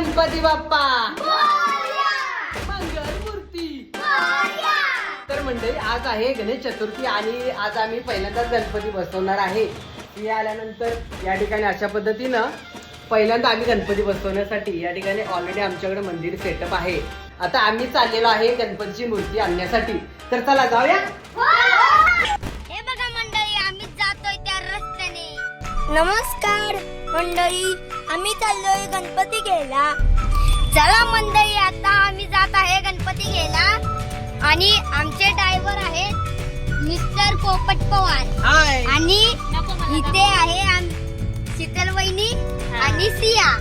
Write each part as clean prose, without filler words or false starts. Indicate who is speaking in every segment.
Speaker 1: गणपती बाप्पा मंगलमूर्ती. तर मंडळी आज आहे गणेश चतुर्थी आणि आज आम्ही पहिल्यांदाच गणपती बसवणार आहे. ती आल्यानंतर या ठिकाणी अशा पद्धतीनं पहिल्यांदा आम्ही गणपती बसवण्यासाठी या ठिकाणी ऑलरेडी आमच्याकडे मंदिर सेटअप आहे. आता आम्ही चाललेलो आहे गणपतीची मूर्ती आणण्यासाठी. तर चला जाऊया.
Speaker 2: हे बघा मंडळी, आम्ही जातोय त्या रस्त्याने. नमस्कार मंडळी, आम्ही चाललोय गणपती घ्यायला. चला मंडळी, आता आम्ही जात आहे गणपती घ्यायला आणि आमचे ड्रायव्हर आहेत मिस्टर पोपट पवार आणि इथे आहे शीतल वहिनी आणि सिया.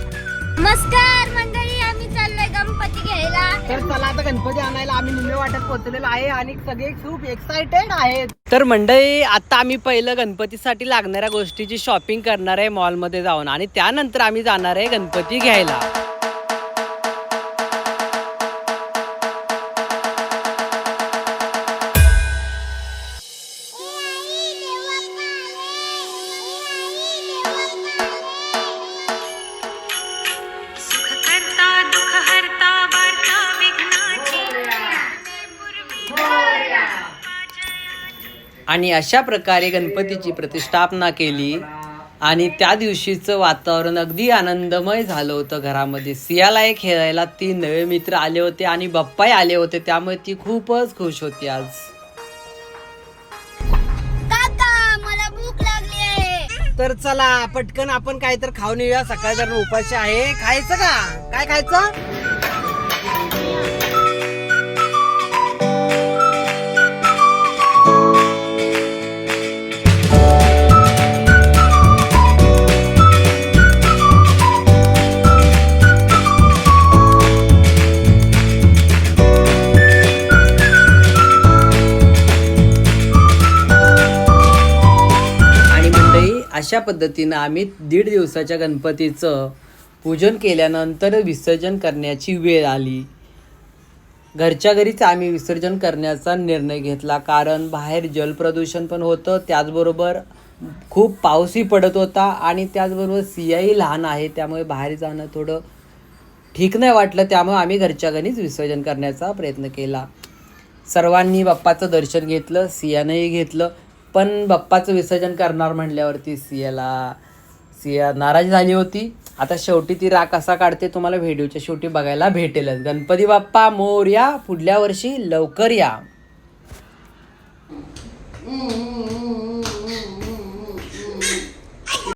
Speaker 2: नमस्कार मंडळी, आम्ही चाललोय गणपती घ्यायला.
Speaker 1: तर चला आता गणपती आणायला आम्ही निम्मे वाटत पोहोचलेलो आहे आणि सगळे खूप एक्साइटेड आहेत. तर मंडळी आता आम्ही पहिलं गणपतीसाठी लागणाऱ्या गोष्टीची शॉपिंग करणार आहे मॉलमध्ये जाऊन आणि त्यानंतर आम्ही जाणार आहे गणपती घ्यायला. आणि अशा प्रकारे गणपतीची प्रतिष्ठापना केली आणि त्या दिवशीचं वातावरण अगदी आनंदमय झालं होतं घरामध्ये. सियाला खेळायला 3 नवे मित्र आले होते आणि बाप्पाही आले होते, त्यामुळे ती खूपच खुश होती. आज
Speaker 2: काका, मला भूक लागली आहे.
Speaker 1: तर चला पटकन आपण काहीतरी खाऊन येऊया. सकाळी जर उपाशी आहे. खायचं का? काय खायचं? अशा पद्धतीनं आम्ही 1.5 दिवसाच्या गणपतीचं पूजन केल्यानंतर विसर्जन करण्याची वेळ आली. घरच्या घरीच आम्ही विसर्जन करण्याचा निर्णय घेतला, कारण बाहेर जलप्रदूषण पण होतं, त्याचबरोबर खूप पाऊसही पडत होता आणि त्याचबरोबर सियाही लहान आहे, त्यामुळे बाहेर जाणं थोडं ठीक नाही वाटलं. त्यामुळे आम्ही घरच्या घरीच विसर्जन करण्याचा प्रयत्न केला. सर्वांनी बाप्पाचं दर्शन घेतलं, सियानंही घेतलं. पण बाप्पाचं विसर्जन करणार म्हणल्यावरती सिया नाराज झाली होती. आता शेवटी ती राग कसा काढते तुम्हाला व्हिडिओच्या शेवटी बघायला भेटेलच. गणपती बाप्पा मोरया, पुढल्या वर्षी लवकर या.